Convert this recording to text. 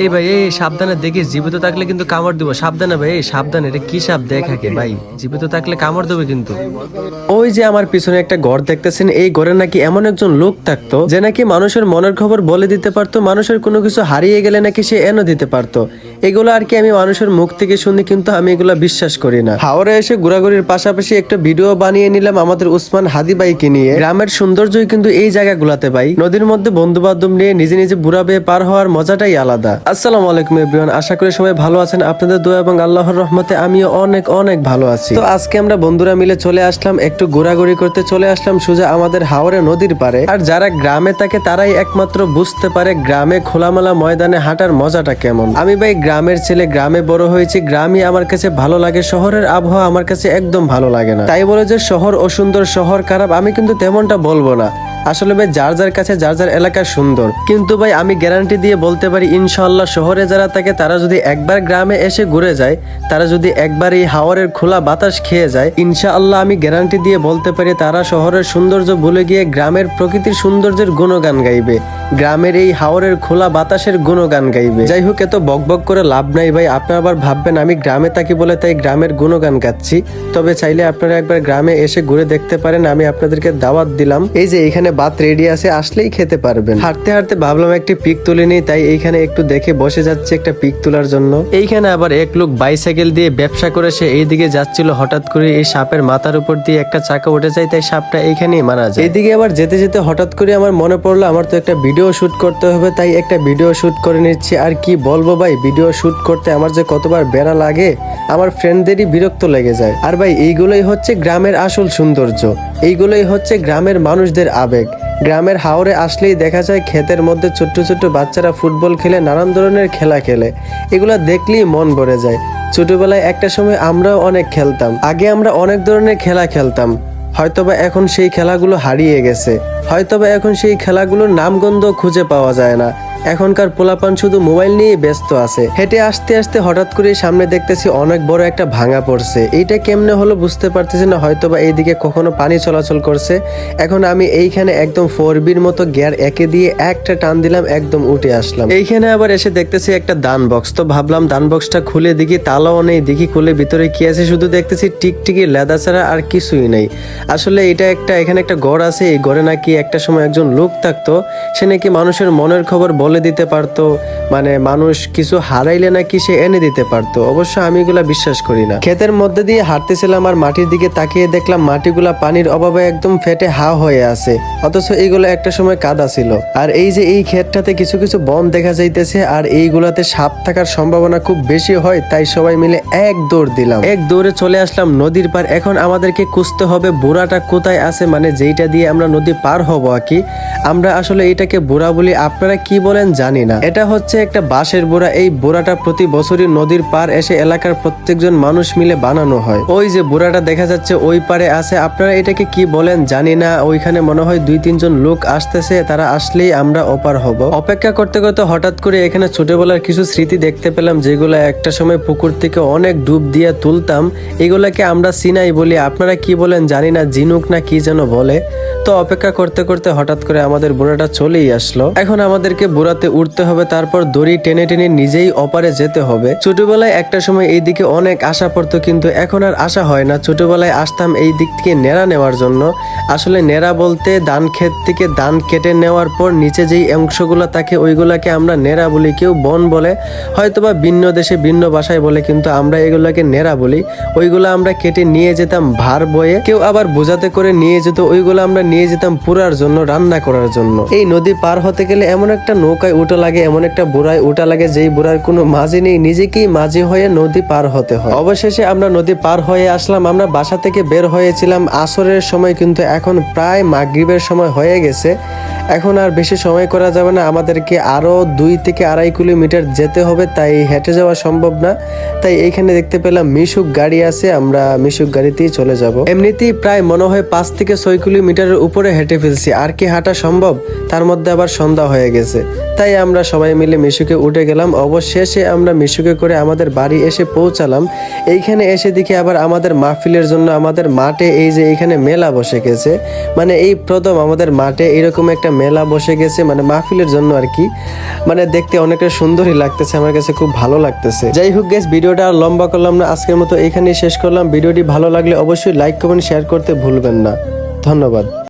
এই ভাই এই সাবধানে দেখিস, জীবিত থাকলে কিন্তু কামড় দিব। সাবধানে ভাই, এই সাবধানে। এটা কি সাপ দেখাকে ভাই, জীবিত থাকলে কামড় দেবে কিন্তু। ওই যে আমার পিছনে একটা ঘর দেখতেছেন, এই ঘরে নাকি এমন একজন লোক থাকতো যে নাকি মানুষের মনের খবর বলে দিতে পারতো, মানুষের কোনো কিছু হারিয়ে গেলে নাকি সে এনে দিতে পারতো। এগুলো আর কি আমি মানুষের মুখ থেকে শুনি, কিন্তু আমি এগুলা বিশ্বাস করি না। হাওড়ে এসে ঘোরাঘুরির পাশাপাশি একটা ভিডিও বানিয়ে নিলাম আমাদের উসমান হাদি ভাইকে নিয়ে। গ্রামের সৌন্দর্যই কিন্তু এই জায়গাগুলাতে ভাই। নদীর মধ্যে বন্ধু বান্ধব নিয়ে নিজে নিজে বুড়া বেয়ে পার হওয়ার মজাটাই আলাদা। আসসালামু আলাইকুম এভরিওয়ান, আশা করি সবাই ভালো আছেন। আপনাদের দোয়া এবং আল্লাহর রহমতে আমিও অনেক অনেক ভালো আছি। তো আজকে আমরা বন্ধুরা মিলে চলে আসলাম একটু ঘোরাঘুরি করতে, চলে আসলাম সোজা আমাদের হাওড়ে নদীর পারে। আর যারা গ্রামে থাকে তারাই একমাত্র বুঝতে পারে গ্রামে খোলামেলা ময়দানে হাঁটার মজাটা কেমন। আমি ভাই গ্রামের ছেলে, গ্রামে বড় হয়েছি, গ্রামই আমার কাছে ভালো লাগে। শহরের আবহাওয়া আমার কাছে একদম ভালো লাগে না। তাই বলে যে শহর অসুন্দর, শহর খারাপ, আমি কিন্তু তেমনটা বলবো না। আসলে ভাই যার যার কাছে যার যার এলাকা সুন্দর, কিন্তু ভাই আমি গ্যারান্টি দিয়ে বলতে পারি ইনশাআল্লাহ শহরে যারা থাকে তারা যদি একবার গ্রামে এসে ঘুরে যায়, তারা যদি একবার এই হাওরের খোলা বাতাস খেয়ে যায়, ইনশাআল্লাহ আমি গ্যারান্টি দিয়ে বলতে পারি তারা শহরের সৌন্দর্য ভুলে গিয়ে গ্রামের প্রকৃতির সৌন্দর্যের গুণগান গাইবে, গ্রামের এই হাওরের খোলা বাতাসের গুণগান গাইবে। যাই হোক, এত বকবক করে লাভ নাই ভাই। আপনারা আবার ভাববেন আমি গ্রামে থাকি বলে তাই গ্রামের গুণগান গাচ্ছি। তবে চাইলে আপনারা একবার গ্রামে এসে ঘুরে দেখতে পারেন, আমি আপনাদেরকে দাওয়াত দিলাম। এই যে এখানে ভাত রেডি আছে, আসলেই খেতে পারবেন। হাঁটতে হাঁটতে ভাবলাম একটি পিক তুলে নিই, তাই এইখানে একটু দেখে বসে যাচ্ছে একটা পিক তোলার জন্য। এইখানে আবার এক লোক বাইসাইকেল দিয়ে ব্যবসা করে সে এইদিকে যাচ্ছিল, হঠাৎ করে এই সাপের মাথার উপর দিয়ে একটা চাকা উঠে যায়, তাই সাপটা এইখানেই মারা যায়। এইদিকে আবার যেতে যেতে হঠাৎ করে আমার মনে পড়লো আমার তো একটা ভিডিও শুট করতে হবে, তাই একটা ভিডিও শুট করে নিচ্ছি। আর কি বলবো ভাই, ভিডিও শুট করতে আমার যে কতবার বেড়া লাগে, আমার ফ্রেন্ডদেরই বিরক্ত লেগে যায়। আর ভাই এইগুলোই হচ্ছে গ্রামের আসল সৌন্দর্য, এইগুলোই হচ্ছে গ্রামের মানুষদের আবেগ। গ্রামের হাওরে আসলেই দেখা যায় ক্ষেতের মধ্যে ছোট্ট ছোট্ট বাচ্চারা ফুটবল খেলে, নানান ধরনের খেলা খেলে, এগুলা দেখলেই মন ভরে যায়। ছোটবেলায় একটা সময় আমরাও অনেক খেলতাম, আগে আমরা অনেক ধরনের খেলা খেলতাম। হয়তোবা এখন সেই খেলাগুলো হারিয়ে গেছে, হয়তোবা এখন সেই খেলাগুলোর নামগন্ধ খুঁজে পাওয়া যায় না। এখনকার পোলাপান শুধু মোবাইল নিয়ে ব্যস্ত আছে। হেঁটে আসতে আসতে হঠাৎ করে সামনে দেখতেছি অনেক বড় একটা ভাঙা পড়ছে। এইটা কেমনে হলো বুঝতে পারতেছি না, হয়তোবা এইদিকে কখনো পানি চলাচল করছে। এখন আমি এইখানে একদম 4B'র মতো গিয়ার একে দিয়ে একটা টান দিলাম, একদম উঠে আসলাম। এইখানে আবার এসে দেখতেছি একটা দান বক্স, তো ভাবলাম দান বক্সটা খুলে দেখি, তালাও নেই, দেখি খুলে ভিতরে কি আছে। শুধু দেখতেছি টিকটিকি লেদা ছাড়া আর কিছুই নেই। আসলে এটা এখানে একটা ঘর আছে, এই ঘরে নাকি একটা সময় একজন লোক থাকতো, সে নাকি মানুষের মনের খবর বলে দিতে পারতো, মানে মানুষ কিছু হারাইলে নাকি সে এনে দিতে পারতো। অবশ্য আমি এগুলা বিশ্বাস করি না। ক্ষেতের মধ্যে দিয়ে হাঁটতেছিলাম আর মাটির দিকে তাকিয়ে দেখলাম মাটিগুলা পানির অভাবে একদম ফেটে হা হয়ে আছে, অথচ এইগুলো একটা সময় কাদা ছিল। আর এই যে এই ক্ষেতটাতে কিছু কিছু বন দেখা যাইতেছে, আর এইগুলাতে সাপ থাকার সম্ভাবনা খুব বেশি হয়, তাই সবাই মিলে এক দৌড় দিলাম, এক দৌড়ে চলে আসলাম নদীর পার। এখন আমাদেরকে খুঁজতে হবে বুড়াটা কোথায় আছে, মানে যেইটা দিয়ে আমরা নদী পার হবো আর কি। আমরা আসলে এটাকে বুড়া বলি, আপনারা কি বলেন জানি না। এটা হচ্ছে একটা বাঁশের বুড়া। এই বুড়াটা প্রতি বছরই নদীর পার এসে এলাকার প্রত্যেকজন মানুষ মিলে বানানো হয়। ওই যে বুড়াটা দেখা যাচ্ছে ওই পারে আছে, আপনারা এটাকে কি বলেন জানি না। ওইখানে মনে হয় 2-3 জন লোক আসতেছে, তারা আসলেই আমরা ওপার হব। অপেক্ষা করতে করতে হঠাৎ করে এখানে ছোটবেলার কিছু স্মৃতি দেখতে পেলাম, যেগুলো একটা সময় পুকুর থেকে অনেক ডুব দিয়ে তুলতাম। এগুলাকে আমরা সিনাই বলি, আপনারা কি বলেন জানি না, জিনুক না কি যেন বলে। তো অপেক্ষা করতে করতে হঠাৎ করে আমাদের বুড়াটা চলেই আসলো। এখন আমাদেরকে বুড়াতে উঠতে হবে, তারপর দড়ি টেনে টেনে নিজেই অপারে যেতে হবে। ছোটবেলায় একটা সময় এইদিকে অনেক আশা পড়তো, কিন্তু এখন আর আশা হয় না। ছোটবেলায় আসতাম এই দিক থেকে নেড়া নেওয়ার জন্য। আসলে নেড়া বলতে ধান ক্ষেত থেকে ধান কেটে নেওয়ার পর নিচে যেই অংশগুলো থাকে ওইগুলাকে আমরা নেড়া বলি, কেউ বন বলে, হয়তোবা ভিন্ন দেশে ভিন্ন ভাষায় বলে, কিন্তু আমরা এগুলাকে নেড়া বলি। ওইগুলো আমরা কেটে নিয়ে যেতাম ভার বয়ে, কেউ আবার বোঝাতে করে নিয়ে যেত, ওইগুলো আমরা নিয়ে যেতাম পুরার জন্য, রান্না করার জন্য। এই নদী পার হতে গেলে এমন একটা নৌকায় উঠা লাগে, এমন একটা বুড়ায় উঠা লাগে, যেই বুড়ার কোনো মাঝি নেই, নিজেকেই মাঝি হয়ে নদী পার হতে হয়। অবশেষে আমরা নদী পার হয়ে আসলাম। আমরা বাসা থেকে বের হয়েছিলাম আসরের সময়, কিন্তু এখন প্রায় মাগরিবের সময় হয়ে গেছে। এখন আর বেশি সময় করা যাবে না, আমাদেরকে আরো 2 থেকে 2.5 কিলোমিটার যেতে হবে, তাই হেঁটে যাওয়া সম্ভব না। তাই এইখানে দেখতে পেলাম মিশুক গাড়ি আছে, আমরা মিশুক গাড়িতেই চলে যাব। এমনিতেই প্রায় মনে হয় 5 থেকে 6 কিলোমিটারের উপরে হেঁটে ফেলছি, আর কি হাঁটা সম্ভব? তার মধ্যে আবার সন্ধ্যা হয়ে গেছে। তাই আমরা সবাই মিলে মিশুকে উঠে গেলাম। অবশেষে আমরা মিশুকে করে আমাদের বাড়ি এসে পৌঁছালাম। এইখানে এসে দেখি আবার আমাদের মাহফিলের জন্য আমাদের মাঠে এই যে এইখানে মেলা বসে গেছে, মানে এই প্রথম আমাদের মাঠে এরকম একটা মেলা বসে গেছে, মানে মাহফিলের জন্য আর কি। মানে দেখতে অনেকটা সুন্দরই লাগতেছে, আমার কাছে খুব ভালো লাগতেছে। যাই হোক গাইস, ভিডিওটা আর লম্বা করলাম না, আজকের মতো এখানেই শেষ করলাম। ভিডিওটি ভালো লাগলে অবশ্যই লাইক কমেন্ট শেয়ার করতে ভুলবেন না। ধন্যবাদ।